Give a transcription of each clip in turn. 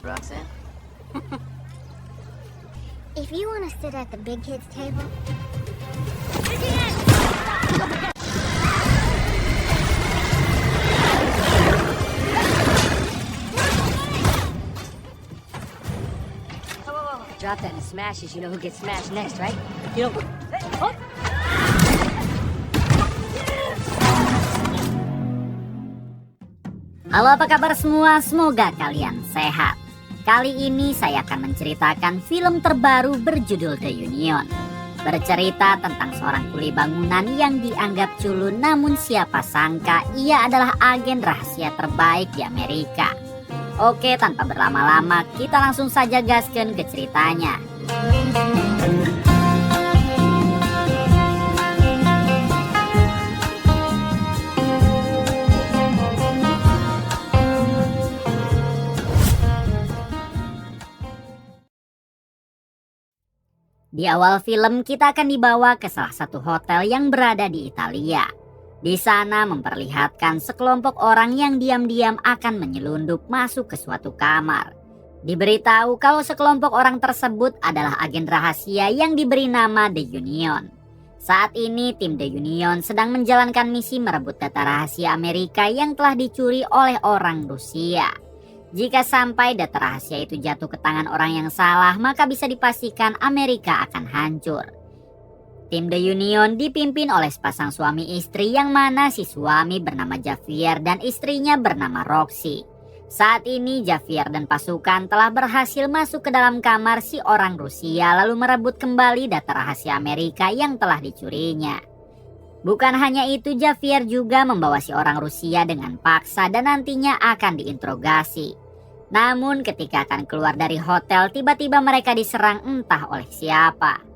Roxanne. If you want to sit at the big kids table. Drop that and smashes, you know who gets smashed next, right? You know. Oh. Halo, apa kabar semua? Semoga kalian sehat. Kali ini saya akan menceritakan film terbaru berjudul The Union. Bercerita tentang seorang kuli bangunan yang dianggap culun, namun siapa sangka ia adalah agen rahasia terbaik di Amerika. Oke, tanpa berlama-lama kita langsung saja gaskeun ke ceritanya. Di awal film kita akan dibawa ke salah satu hotel yang berada di Italia. Di sana memperlihatkan sekelompok orang yang diam-diam akan menyelundup masuk ke suatu kamar. Diberitahu kalau sekelompok orang tersebut adalah agen rahasia yang diberi nama The Union. Saat ini tim The Union sedang menjalankan misi merebut data rahasia Amerika yang telah dicuri oleh orang Rusia. Jika sampai data rahasia itu jatuh ke tangan orang yang salah, maka bisa dipastikan Amerika akan hancur. Tim The Union dipimpin oleh sepasang suami istri yang mana si suami bernama Javier dan istrinya bernama Roxy. Saat ini Javier dan pasukan telah berhasil masuk ke dalam kamar si orang Rusia lalu merebut kembali data rahasia Amerika yang telah dicurinya. Bukan hanya itu, Javier juga membawa si orang Rusia dengan paksa dan nantinya akan diinterogasi. Namun ketika akan keluar dari hotel, tiba-tiba mereka diserang entah oleh siapa.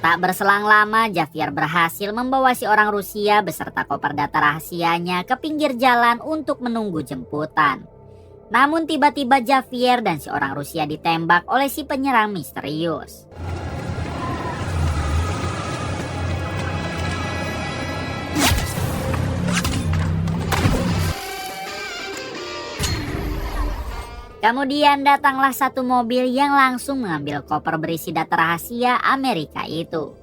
Tak berselang lama, Javier berhasil membawa si orang Rusia beserta koper data rahasianya ke pinggir jalan untuk menunggu jemputan. Namun tiba-tiba Javier dan si orang Rusia ditembak oleh si penyerang misterius. Kemudian datanglah satu mobil yang langsung mengambil koper berisi data rahasia Amerika itu.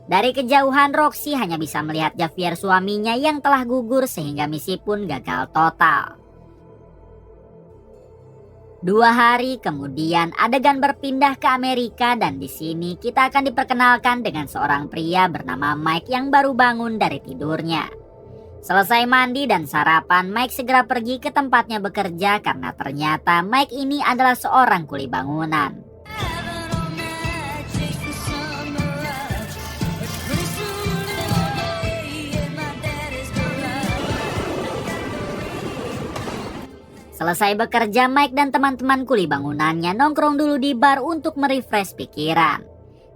Dari kejauhan Roxy hanya bisa melihat Javier suaminya yang telah gugur sehingga misi pun gagal total. 2 hari kemudian adegan berpindah ke Amerika dan di sini kita akan diperkenalkan dengan seorang pria bernama Mike yang baru bangun dari tidurnya. Selesai mandi dan sarapan, Mike segera pergi ke tempatnya bekerja karena ternyata Mike ini adalah seorang kuli bangunan. Selesai bekerja, Mike dan teman-teman kuli bangunannya nongkrong dulu di bar untuk merefresh pikiran.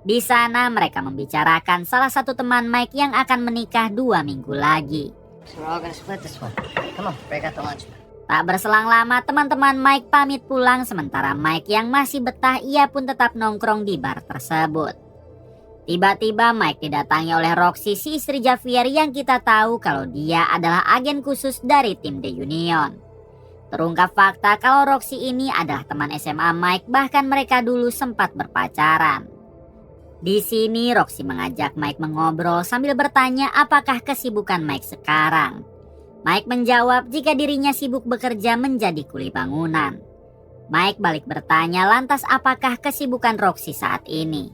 Di sana mereka membicarakan salah satu teman Mike yang akan menikah 2 minggu lagi. So we're all gonna split this one. Come on, break out the lunch. Tak berselang lama teman-teman Mike pamit pulang sementara Mike yang masih betah ia pun tetap nongkrong di bar tersebut. Tiba-tiba Mike didatangi oleh Roxy si istri Javier yang kita tahu kalau dia adalah agen khusus dari tim The Union. Terungkap fakta kalau Roxy ini adalah teman SMA Mike, bahkan mereka dulu sempat berpacaran. Di sini Roxy mengajak Mike mengobrol sambil bertanya apakah kesibukan Mike sekarang. Mike menjawab jika dirinya sibuk bekerja menjadi kuli bangunan. Mike balik bertanya lantas apakah kesibukan Roxy saat ini.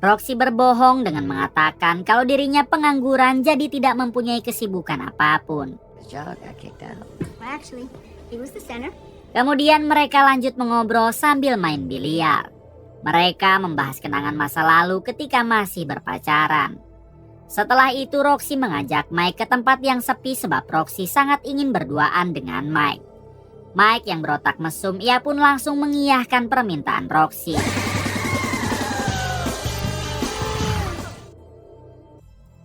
Roxy berbohong dengan mengatakan kalau dirinya pengangguran jadi tidak mempunyai kesibukan apapun. Kemudian mereka lanjut mengobrol sambil main biliar. Mereka membahas kenangan masa lalu ketika masih berpacaran. Setelah itu Roxy mengajak Mike ke tempat yang sepi sebab Roxy sangat ingin berduaan dengan Mike. Mike yang berotak mesum ia pun langsung mengiyahkan permintaan Roxy.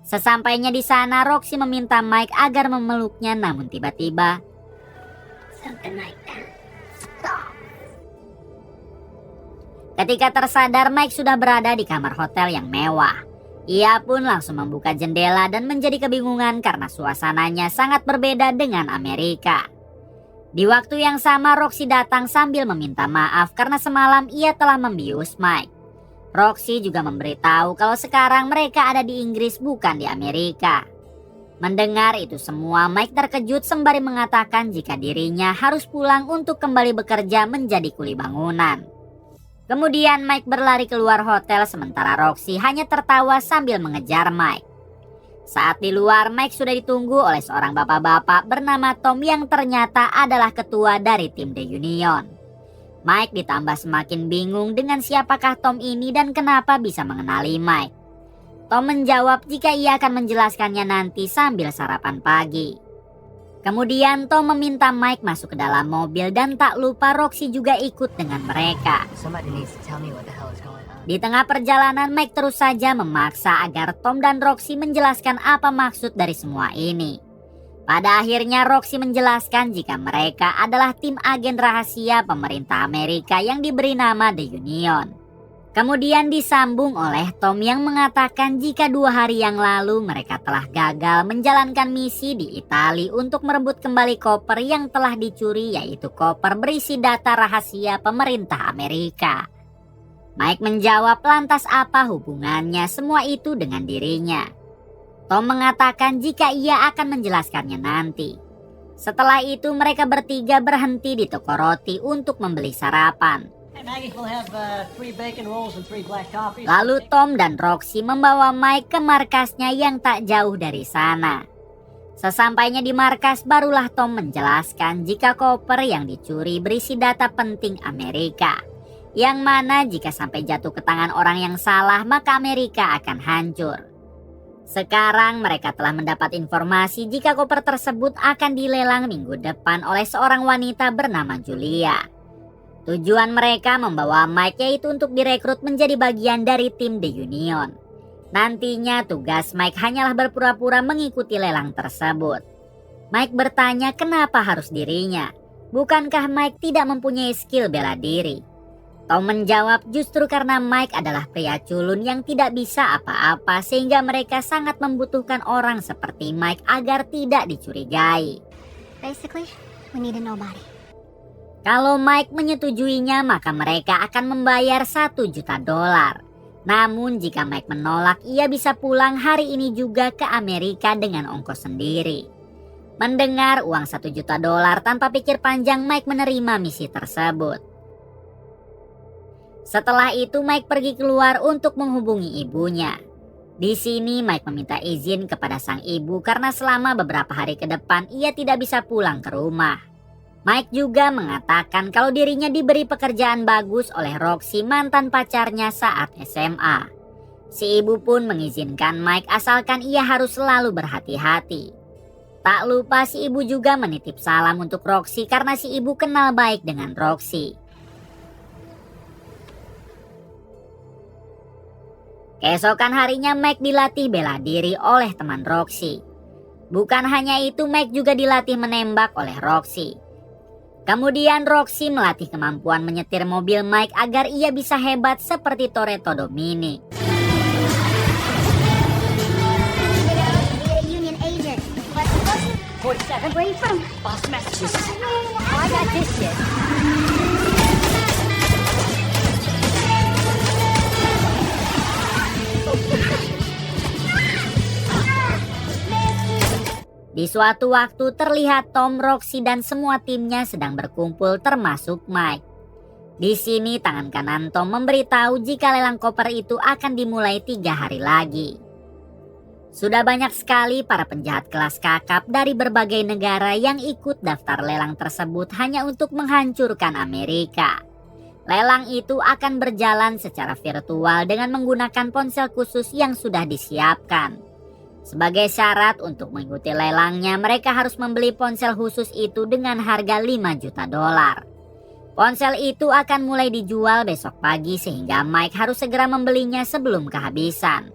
Sesampainya di sana Roxy meminta Mike agar memeluknya namun tiba-tiba Ketika tersadar, Mike sudah berada di kamar hotel yang mewah. Ia pun langsung membuka jendela dan menjadi kebingungan karena suasananya sangat berbeda dengan Amerika. Di waktu yang sama, Roxy datang sambil meminta maaf karena semalam ia telah membius Mike. Roxy juga memberitahu kalau sekarang mereka ada di Inggris bukan di Amerika. Mendengar itu semua, Mike terkejut sembari mengatakan jika dirinya harus pulang untuk kembali bekerja menjadi kuli bangunan. Kemudian Mike berlari keluar hotel sementara Roxy hanya tertawa sambil mengejar Mike. Saat di luar, Mike sudah ditunggu oleh seorang bapak-bapak bernama Tom yang ternyata adalah ketua dari tim The Union. Mike ditambah semakin bingung dengan siapakah Tom ini dan kenapa bisa mengenali Mike. Tom menjawab jika ia akan menjelaskannya nanti sambil sarapan pagi. Kemudian Tom meminta Mike masuk ke dalam mobil dan tak lupa Roxy juga ikut dengan mereka. Somebody needs to tell me what the hell is going on. Di tengah perjalanan, Mike terus saja memaksa agar Tom dan Roxy menjelaskan apa maksud dari semua ini. Pada akhirnya Roxy menjelaskan jika mereka adalah tim agen rahasia pemerintah Amerika yang diberi nama The Union. Kemudian disambung oleh Tom yang mengatakan jika 2 hari yang lalu mereka telah gagal menjalankan misi di Italia untuk merebut kembali koper yang telah dicuri, yaitu koper berisi data rahasia pemerintah Amerika. Mike menjawab lantas apa hubungannya semua itu dengan dirinya. Tom mengatakan jika ia akan menjelaskannya nanti. Setelah itu mereka bertiga berhenti di toko roti untuk membeli sarapan. Lalu Tom dan Roxy membawa Mike ke markasnya yang tak jauh dari sana. Sesampainya di markas barulah Tom menjelaskan jika koper yang dicuri berisi data penting Amerika. Yang mana jika sampai jatuh ke tangan orang yang salah maka Amerika akan hancur. Sekarang mereka telah mendapat informasi jika koper tersebut akan dilelang minggu depan oleh seorang wanita bernama Julia. Tujuan mereka membawa Mike yaitu untuk direkrut menjadi bagian dari tim The Union. Nantinya tugas Mike hanyalah berpura-pura mengikuti lelang tersebut. Mike bertanya kenapa harus dirinya. Bukankah Mike tidak mempunyai skill bela diri? Tom menjawab justru karena Mike adalah pria culun yang tidak bisa apa-apa sehingga mereka sangat membutuhkan orang seperti Mike agar tidak dicurigai. Basically, we need a nobody. Kalau Mike menyetujuinya maka mereka akan membayar $1 juta. Namun jika Mike menolak, ia bisa pulang hari ini juga ke Amerika dengan ongkos sendiri. Mendengar uang $1 juta tanpa pikir panjang, Mike menerima misi tersebut. Setelah itu Mike pergi keluar untuk menghubungi ibunya. Di sini Mike meminta izin kepada sang ibu karena selama beberapa hari ke depan ia tidak bisa pulang ke rumah. Mike juga mengatakan kalau dirinya diberi pekerjaan bagus oleh Roxy, mantan pacarnya saat SMA. Si ibu pun mengizinkan Mike asalkan ia harus selalu berhati-hati. Tak lupa si ibu juga menitip salam untuk Roxy karena si ibu kenal baik dengan Roxy. Keesokan harinya Mike dilatih bela diri oleh teman Roxy. Bukan hanya itu, Mike juga dilatih menembak oleh Roxy. Kemudian Roxy melatih kemampuan menyetir mobil Mike agar ia bisa hebat seperti Toretto Dominic. Union agent. What's the question? 47. Where are you from? Boston, Massachusetts. Oh, I got this shit. Di suatu waktu terlihat Tom, Roxy dan semua timnya sedang berkumpul termasuk Mike. Di sini tangan kanan Tom memberitahu jika lelang koper itu akan dimulai 3 hari lagi. Sudah banyak sekali para penjahat kelas kakap dari berbagai negara yang ikut daftar lelang tersebut hanya untuk menghancurkan Amerika. Lelang itu akan berjalan secara virtual dengan menggunakan ponsel khusus yang sudah disiapkan. Sebagai syarat untuk mengikuti lelangnya, mereka harus membeli ponsel khusus itu dengan harga $5 juta. Ponsel itu akan mulai dijual besok pagi sehingga Mike harus segera membelinya sebelum kehabisan.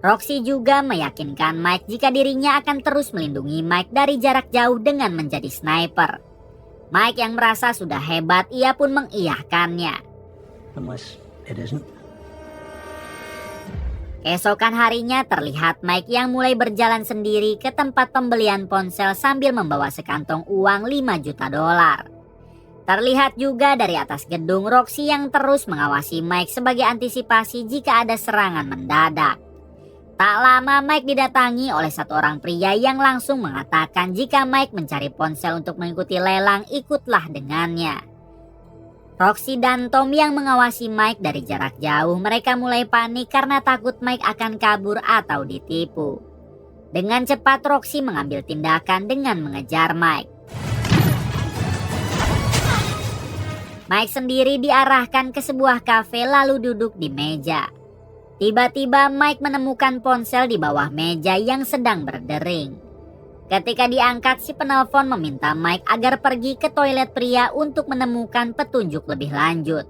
Roxy juga meyakinkan Mike jika dirinya akan terus melindungi Mike dari jarak jauh dengan menjadi sniper. Mike yang merasa sudah hebat, ia pun mengiyahkannya. Unless it isn't. Keesokan harinya terlihat Mike yang mulai berjalan sendiri ke tempat pembelian ponsel sambil membawa sekantong uang 5 juta dolar. Terlihat juga dari atas gedung Roxy yang terus mengawasi Mike sebagai antisipasi jika ada serangan mendadak. Tak lama Mike didatangi oleh satu orang pria yang langsung mengatakan jika Mike mencari ponsel untuk mengikuti lelang, ikutlah dengannya. Roxy dan Tom yang mengawasi Mike dari jarak jauh, mereka mulai panik karena takut Mike akan kabur atau ditipu. Dengan cepat Roxy mengambil tindakan dengan mengejar Mike. Mike sendiri diarahkan ke sebuah kafe lalu duduk di meja. Tiba-tiba Mike menemukan ponsel di bawah meja yang sedang berdering. Ketika diangkat, si penelpon meminta Mike agar pergi ke toilet pria untuk menemukan petunjuk lebih lanjut.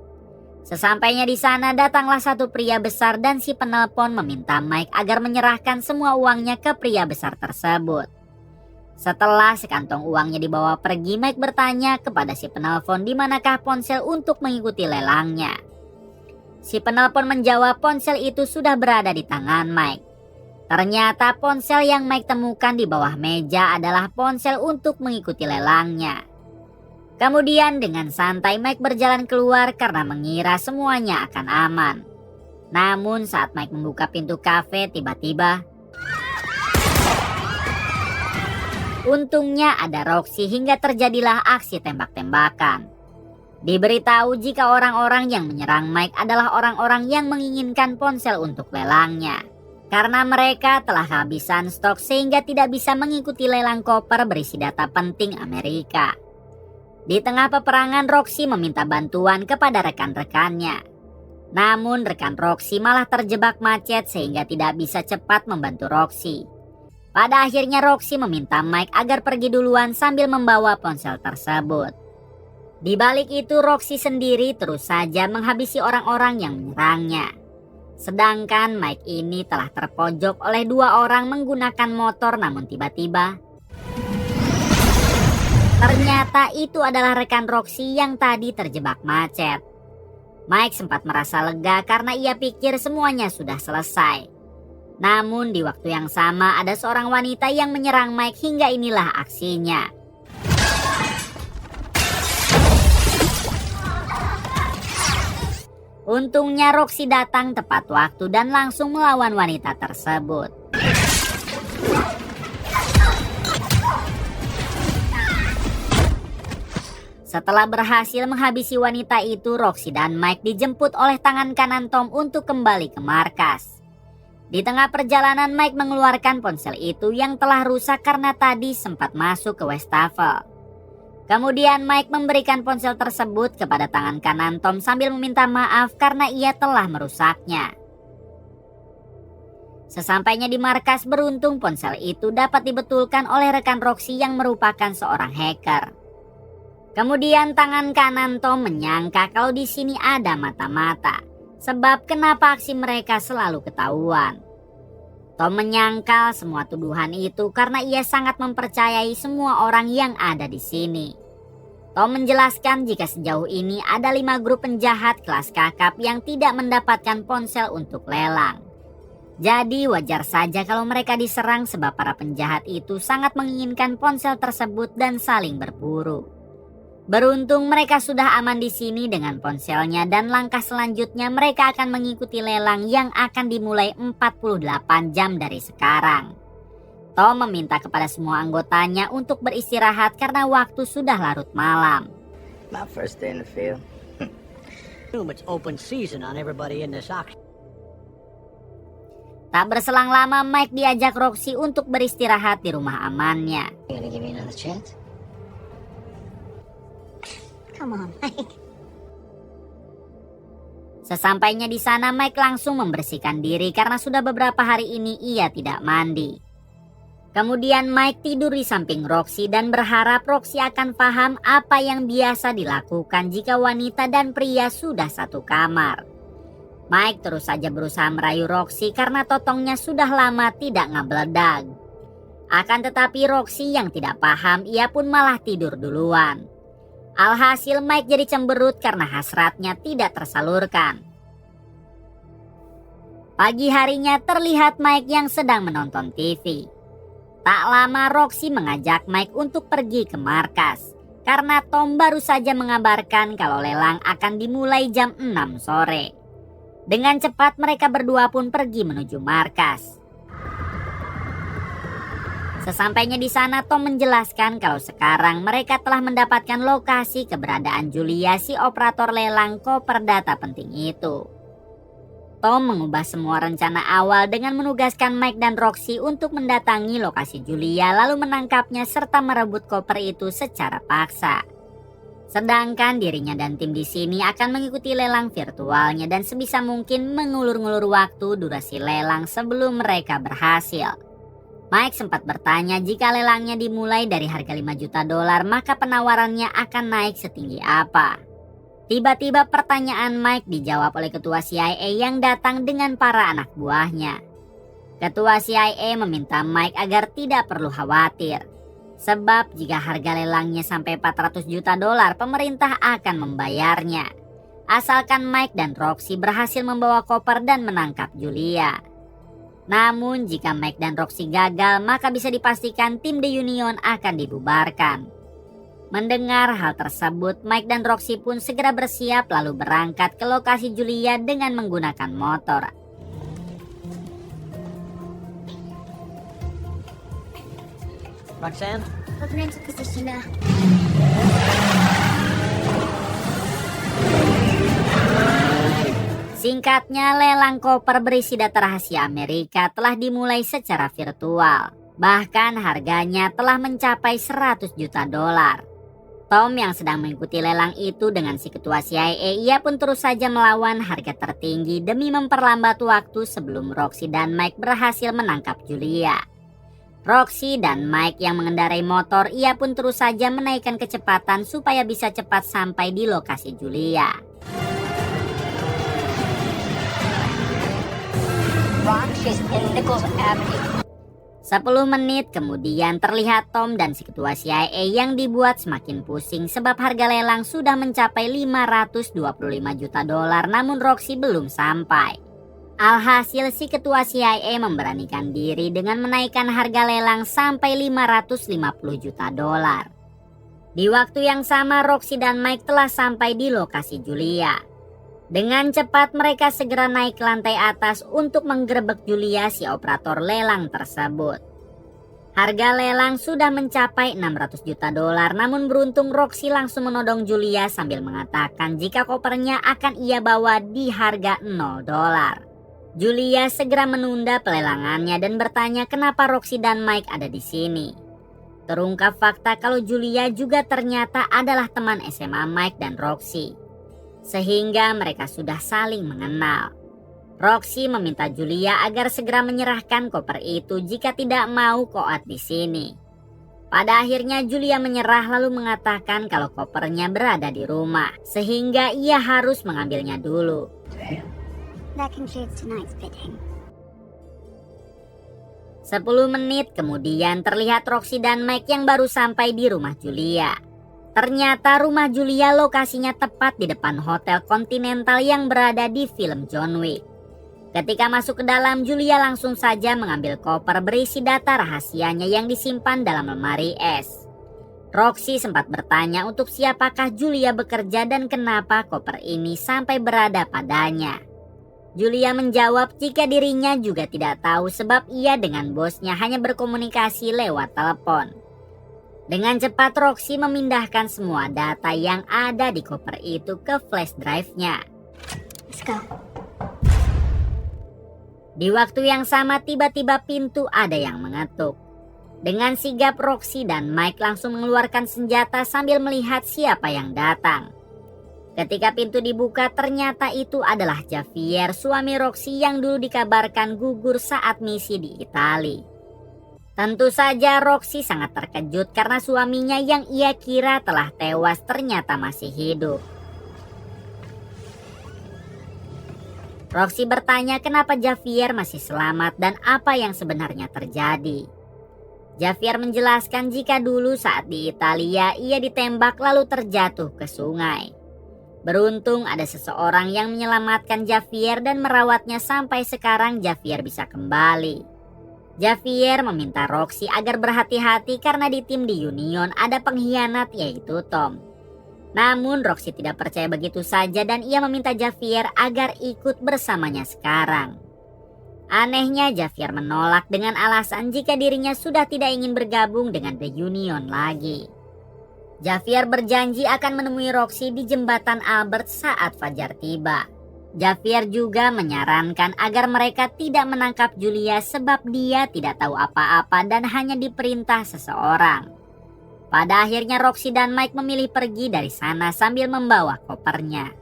Sesampainya di sana, datanglah satu pria besar dan si penelpon meminta Mike agar menyerahkan semua uangnya ke pria besar tersebut. Setelah sekantong uangnya dibawa pergi, Mike bertanya kepada si penelpon di manakah ponsel untuk mengikuti lelangnya. Si penelpon menjawab ponsel itu sudah berada di tangan Mike. Ternyata ponsel yang Mike temukan di bawah meja adalah ponsel untuk mengikuti lelangnya. Kemudian dengan santai Mike berjalan keluar karena mengira semuanya akan aman. Namun saat Mike membuka pintu kafe, tiba-tiba untungnya ada Roxy hingga terjadilah aksi tembak-tembakan. Diberitahu jika orang-orang yang menyerang Mike adalah orang-orang yang menginginkan ponsel untuk lelangnya. Karena mereka telah kehabisan stok sehingga tidak bisa mengikuti lelang koper berisi data penting Amerika. Di tengah peperangan, Roxy meminta bantuan kepada rekan-rekannya. Namun rekan Roxy malah terjebak macet sehingga tidak bisa cepat membantu Roxy. Pada akhirnya Roxy meminta Mike agar pergi duluan sambil membawa ponsel tersebut. Di balik itu Roxy sendiri terus saja menghabisi orang-orang yang menyerangnya. Sedangkan Mike ini telah terpojok oleh dua orang menggunakan motor, namun tiba-tiba ternyata itu adalah rekan Roxy yang tadi terjebak macet. Mike sempat merasa lega karena ia pikir semuanya sudah selesai. Namun di waktu yang sama ada seorang wanita yang menyerang Mike hingga inilah aksinya. Untungnya Roxy datang tepat waktu dan langsung melawan wanita tersebut. Setelah berhasil menghabisi wanita itu, Roxy dan Mike dijemput oleh tangan kanan Tom untuk kembali ke markas. Di tengah perjalanan Mike mengeluarkan ponsel itu yang telah rusak karena tadi sempat masuk ke wastafel. Kemudian Mike memberikan ponsel tersebut kepada tangan kanan Tom sambil meminta maaf karena ia telah merusaknya. Sesampainya di markas, beruntung ponsel itu dapat dibetulkan oleh rekan Roxy yang merupakan seorang hacker. Kemudian tangan kanan Tom menyangka kalau di sini ada mata-mata, sebab kenapa aksi mereka selalu ketahuan. Tom menyangkal semua tuduhan itu karena ia sangat mempercayai semua orang yang ada di sini. Tom menjelaskan jika sejauh ini ada 5 grup penjahat kelas kakap yang tidak mendapatkan ponsel untuk lelang. Jadi wajar saja kalau mereka diserang sebab para penjahat itu sangat menginginkan ponsel tersebut dan saling berburu. Beruntung mereka sudah aman di sini dengan ponselnya dan langkah selanjutnya mereka akan mengikuti lelang yang akan dimulai 48 jam dari sekarang. Tom meminta kepada semua anggotanya untuk beristirahat karena waktu sudah larut malam. My first day in the field. It's open season on everybody in this auction. Tak berselang lama Mike diajak Roxy untuk beristirahat di rumah amannya. You gonna give me another chance? Come on, Mike. Sesampainya di sana Mike langsung membersihkan diri karena sudah beberapa hari ini ia tidak mandi. Kemudian Mike tidur di samping Roxy dan berharap Roxy akan paham apa yang biasa dilakukan jika wanita dan pria sudah satu kamar. Mike terus saja berusaha merayu Roxy karena totongnya sudah lama tidak ngabeledag. Akan tetapi Roxy yang tidak paham, ia pun malah tidur duluan. Alhasil Mike jadi cemberut karena hasratnya tidak tersalurkan. Pagi harinya terlihat Mike yang sedang menonton TV. Tak lama Roxy mengajak Mike untuk pergi ke markas karena Tom baru saja mengabarkan kalau lelang akan dimulai jam 6 sore. Dengan cepat mereka berdua pun pergi menuju markas. Sesampainya di sana, Tom menjelaskan kalau sekarang mereka telah mendapatkan lokasi keberadaan Julia, si operator lelang koper data penting itu. Tom mengubah semua rencana awal dengan menugaskan Mike dan Roxy untuk mendatangi lokasi Julia lalu menangkapnya serta merebut koper itu secara paksa. Sedangkan dirinya dan tim di sini akan mengikuti lelang virtualnya dan sebisa mungkin mengulur-ngulur waktu durasi lelang sebelum mereka berhasil. Mike sempat bertanya jika lelangnya dimulai dari harga 5 juta dolar maka penawarannya akan naik setinggi apa. Tiba-tiba pertanyaan Mike dijawab oleh ketua CIA yang datang dengan para anak buahnya. Ketua CIA meminta Mike agar tidak perlu khawatir. Sebab jika harga lelangnya sampai 400 juta dolar pemerintah akan membayarnya. Asalkan Mike dan Roxy berhasil membawa koper dan menangkap Julia. Namun jika Mike dan Roxy gagal maka bisa dipastikan tim The Union akan dibubarkan. Mendengar hal tersebut, Mike dan Roxy pun segera bersiap lalu berangkat ke lokasi Julia dengan menggunakan motor. Roxanne? Open into position now. Singkatnya, lelang koper berisi data rahasia Amerika telah dimulai secara virtual. Bahkan harganya telah mencapai 100 juta dolar. Tom yang sedang mengikuti lelang itu dengan si ketua CIA, ia pun terus saja melawan harga tertinggi demi memperlambat waktu sebelum Roxy dan Mike berhasil menangkap Julia. Roxy dan Mike yang mengendarai motor, ia pun terus saja menaikkan kecepatan supaya bisa cepat sampai di lokasi Julia. She's in Nichols Avenue. 10 menit kemudian terlihat Tom dan si ketua CIA yang dibuat semakin pusing sebab harga lelang sudah mencapai 525 juta dolar namun Roxy belum sampai. Alhasil si ketua CIA memberanikan diri dengan menaikkan harga lelang sampai 550 juta dolar. Di waktu yang sama Roxy dan Mike telah sampai di lokasi Julia. Dengan cepat mereka segera naik ke lantai atas untuk menggerebek Julia, si operator lelang tersebut. Harga lelang sudah mencapai 600 juta dolar namun beruntung Roxy langsung menodong Julia sambil mengatakan jika kopernya akan ia bawa di harga 0 dolar. Julia segera menunda pelelangannya dan bertanya kenapa Roxy dan Mike ada di sini. Terungkap fakta kalau Julia juga ternyata adalah teman SMA Mike dan Roxy. Sehingga mereka sudah saling mengenal. Roxy meminta Julia agar segera menyerahkan koper itu jika tidak mau koat di sini. Pada akhirnya Julia menyerah lalu mengatakan kalau kopernya berada di rumah, sehingga ia harus mengambilnya dulu. That concludes tonight's bidding. 10 menit kemudian terlihat Roxy dan Mike yang baru sampai di rumah Julia. Ternyata rumah Julia lokasinya tepat di depan Hotel Continental yang berada di film John Wick. Ketika masuk ke dalam, Julia langsung saja mengambil koper berisi data rahasianya yang disimpan dalam lemari es. Roxy sempat bertanya untuk siapakah Julia bekerja dan kenapa koper ini sampai berada padanya. Julia menjawab jika dirinya juga tidak tahu sebab ia dengan bosnya hanya berkomunikasi lewat telepon. Dengan cepat Roxy memindahkan semua data yang ada di koper itu ke flash drive-nya. Let's go. Di waktu yang sama tiba-tiba pintu ada yang mengetuk. Dengan sigap Roxy dan Mike langsung mengeluarkan senjata sambil melihat siapa yang datang. Ketika pintu dibuka ternyata itu adalah Javier, suami Roxy yang dulu dikabarkan gugur saat misi di Italia. Tentu saja Roxy sangat terkejut karena suaminya yang ia kira telah tewas ternyata masih hidup. Roxy bertanya kenapa Javier masih selamat dan apa yang sebenarnya terjadi. Javier menjelaskan jika dulu saat di Italia ia ditembak lalu terjatuh ke sungai. Beruntung ada seseorang yang menyelamatkan Javier dan merawatnya sampai sekarang Javier bisa kembali. Javier meminta Roxy agar berhati-hati karena di tim di Union ada pengkhianat yaitu Tom. Namun Roxy tidak percaya begitu saja dan ia meminta Javier agar ikut bersamanya sekarang. Anehnya Javier menolak dengan alasan jika dirinya sudah tidak ingin bergabung dengan The Union lagi. Javier berjanji akan menemui Roxy di jembatan Albert saat fajar tiba. Javier juga menyarankan agar mereka tidak menangkap Julia sebab dia tidak tahu apa-apa dan hanya diperintah seseorang. Pada akhirnya Roxy dan Mike memilih pergi dari sana sambil membawa kopernya.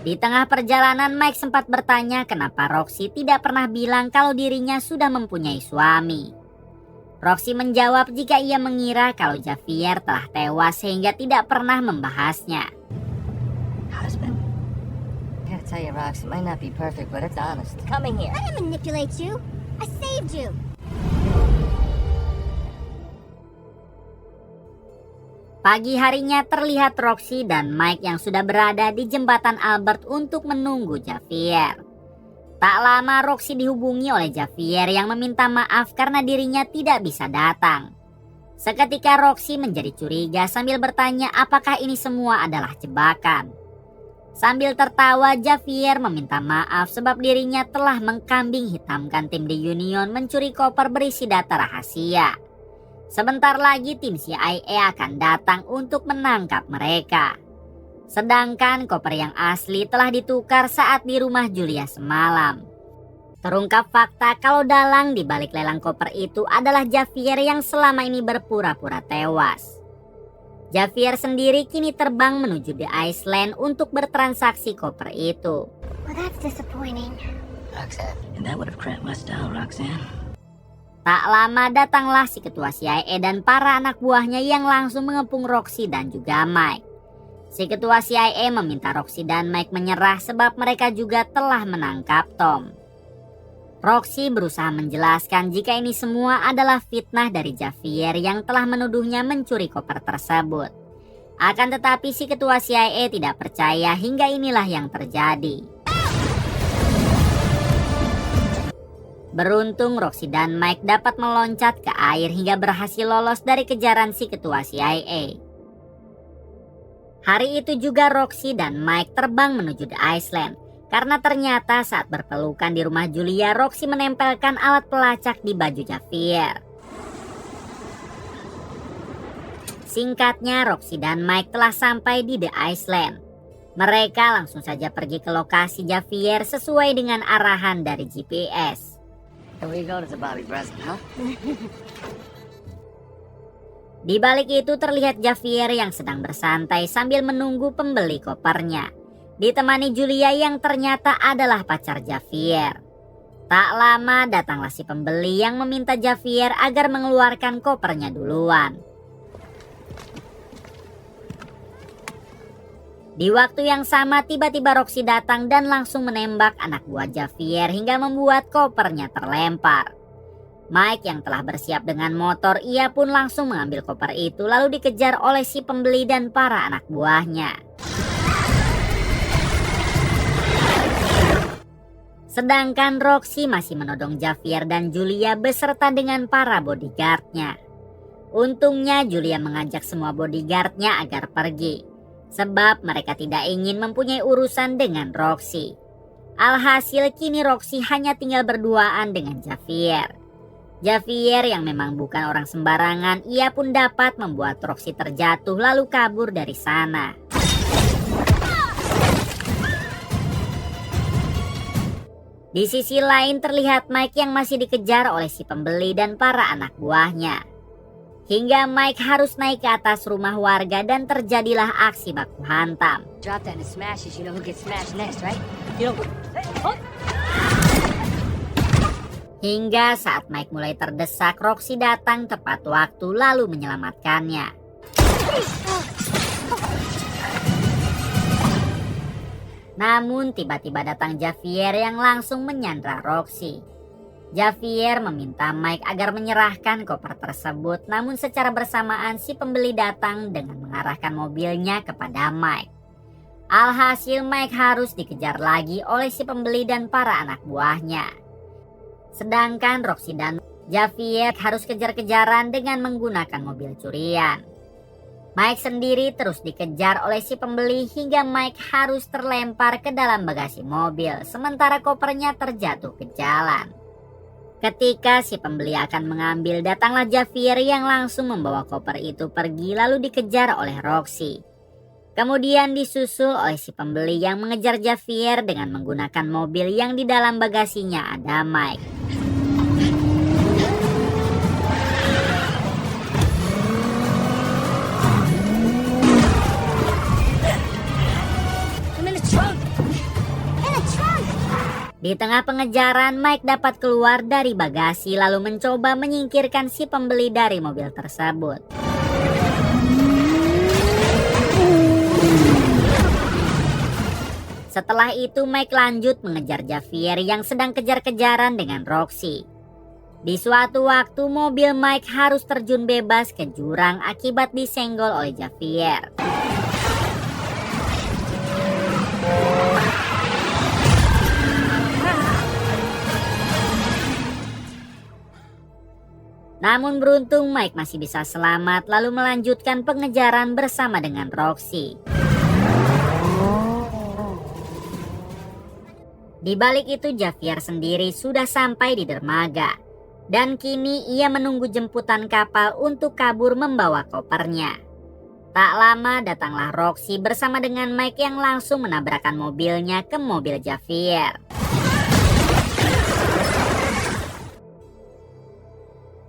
Di tengah perjalanan Mike sempat bertanya kenapa Roxy tidak pernah bilang kalau dirinya sudah mempunyai suami. Roxy menjawab jika ia mengira kalau Javier telah tewas sehingga tidak pernah membahasnya. Husband. I gotta tell you, Rox, it might not be perfect, but it's honest. Coming here. I didn't manipulate you. I saved you. Pagi harinya terlihat Roxy dan Mike yang sudah berada di jembatan Albert untuk menunggu Javier. Tak lama Roxy dihubungi oleh Javier yang meminta maaf karena dirinya tidak bisa datang. Seketika Roxy menjadi curiga sambil bertanya apakah ini semua adalah jebakan. Sambil tertawa Javier meminta maaf sebab dirinya telah mengkambing hitamkan tim The Union mencuri koper berisi data rahasia. Sebentar lagi tim CIA akan datang untuk menangkap mereka. Sedangkan koper yang asli telah ditukar saat di rumah Julia semalam. Terungkap fakta kalau dalang di balik lelang koper itu adalah Javier yang selama ini berpura-pura tewas. Javier sendiri kini terbang menuju The Iceland untuk bertransaksi koper itu. Well, that's disappointing. Roxanne. And that would have cramped my style, Roxanne. Tak lama datanglah si ketua CIA dan para anak buahnya yang langsung mengepung Roxy dan juga Mike. Si ketua CIA meminta Roxy dan Mike menyerah sebab mereka juga telah menangkap Tom. Roxy berusaha menjelaskan jika ini semua adalah fitnah dari Javier yang telah menuduhnya mencuri koper tersebut. Akan tetapi si ketua CIA tidak percaya hingga inilah yang terjadi. Beruntung Roxy dan Mike dapat meloncat ke air hingga berhasil lolos dari kejaran si ketua CIA. Hari itu juga Roxy dan Mike terbang menuju The Iceland. Karena ternyata saat berpelukan di rumah Julia, Roxy menempelkan alat pelacak di baju Javier. Singkatnya Roxy dan Mike telah sampai di The Iceland. Mereka langsung saja pergi ke lokasi Javier sesuai dengan arahan dari GPS. Here we go to the Bobby Preston, huh? Di balik itu terlihat Javier yang sedang bersantai sambil menunggu pembeli kopernya. Ditemani Julia yang ternyata adalah pacar Javier. Tak lama datanglah si pembeli yang meminta Javier agar mengeluarkan kopernya duluan. Di waktu yang sama tiba-tiba Roxy datang dan langsung menembak anak buah Javier hingga membuat kopernya terlempar. Mike yang telah bersiap dengan motor, ia pun langsung mengambil koper itu lalu dikejar oleh si pembeli dan para anak buahnya. Sedangkan Roxy masih menodong Javier dan Julia beserta dengan para bodyguardnya. Untungnya Julia mengajak semua bodyguardnya agar pergi. Sebab mereka tidak ingin mempunyai urusan dengan Roxy. Alhasil kini Roxy hanya tinggal berduaan dengan Javier. Javier yang memang bukan orang sembarangan, ia pun dapat membuat Roxy terjatuh lalu kabur dari sana. Di sisi lain terlihat Mike yang masih dikejar oleh si pembeli dan para anak buahnya. Hingga Mike harus naik ke atas rumah warga dan terjadilah aksi baku hantam. Drop that and smashes, you know who gets smashed next, right? You know. Hingga saat Mike mulai terdesak, Roxy datang tepat waktu lalu menyelamatkannya. Namun tiba-tiba datang Javier yang langsung menyandra Roxy. Javier meminta Mike agar menyerahkan koper tersebut, namun secara bersamaan si pembeli datang dengan mengarahkan mobilnya kepada Mike. Alhasil Mike harus dikejar lagi oleh si pembeli dan para anak buahnya. Sedangkan Roxy dan Javier harus kejar-kejaran dengan menggunakan mobil curian. Mike sendiri terus dikejar oleh si pembeli hingga Mike harus terlempar ke dalam bagasi mobil, sementara kopernya terjatuh ke jalan. Ketika si pembeli akan mengambil, datanglah Javier yang langsung membawa koper itu pergi lalu dikejar oleh Roxy. Kemudian disusul oleh si pembeli yang mengejar Javier dengan menggunakan mobil yang di dalam bagasinya ada Mike. Di tengah pengejaran, Mike dapat keluar dari bagasi lalu mencoba menyingkirkan si pembeli dari mobil tersebut. Setelah itu Mike lanjut mengejar Javier yang sedang kejar-kejaran dengan Roxy. Di suatu waktu mobil Mike harus terjun bebas ke jurang akibat disenggol oleh Javier. Namun beruntung Mike masih bisa selamat lalu melanjutkan pengejaran bersama dengan Roxy. Di balik itu Javier sendiri sudah sampai di dermaga dan kini ia menunggu jemputan kapal untuk kabur membawa kopernya. Tak lama datanglah Roxy bersama dengan Mike yang langsung menabrakkan mobilnya ke mobil Javier.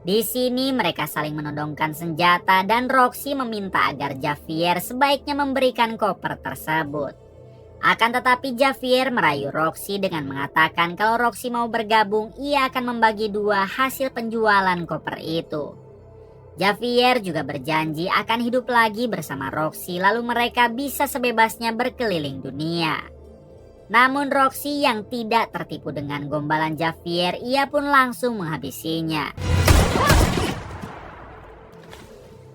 Di sini mereka saling menodongkan senjata dan Roxy meminta agar Javier sebaiknya memberikan koper tersebut. Akan tetapi Javier merayu Roxy dengan mengatakan kalau Roxy mau bergabung, ia akan membagi dua hasil penjualan koper itu. Javier juga berjanji akan hidup lagi bersama Roxy lalu mereka bisa sebebasnya berkeliling dunia. Namun Roxy yang tidak tertipu dengan gombalan Javier, ia pun langsung menghabisinya.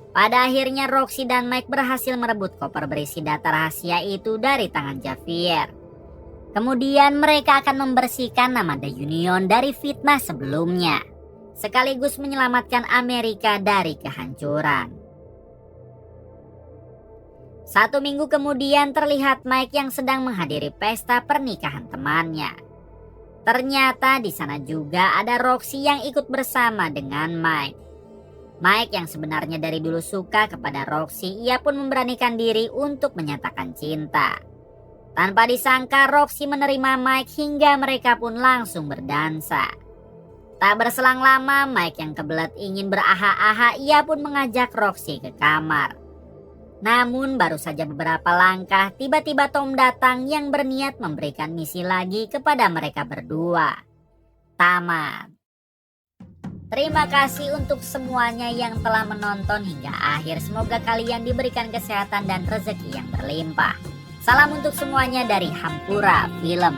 Pada akhirnya Roxy dan Mike berhasil merebut koper berisi data rahasia itu dari tangan Javier. Kemudian mereka akan membersihkan nama The Union dari fitnah sebelumnya, sekaligus menyelamatkan Amerika dari kehancuran. 1 minggu kemudian terlihat Mike yang sedang menghadiri pesta pernikahan temannya. Ternyata di sana juga ada Roxy yang ikut bersama dengan Mike. Mike yang sebenarnya dari dulu suka kepada Roxy, ia pun memberanikan diri untuk menyatakan cinta. Tanpa disangka Roxy menerima Mike hingga mereka pun langsung berdansa. Tak berselang lama Mike yang kebelet ingin beraha-aha, ia pun mengajak Roxy ke kamar. Namun baru saja beberapa langkah tiba-tiba Tom datang yang berniat memberikan misi lagi kepada mereka berdua. Tamat. Terima kasih untuk semuanya yang telah menonton hingga akhir. Semoga kalian diberikan kesehatan dan rezeki yang berlimpah. Salam untuk semuanya dari Hampura Film.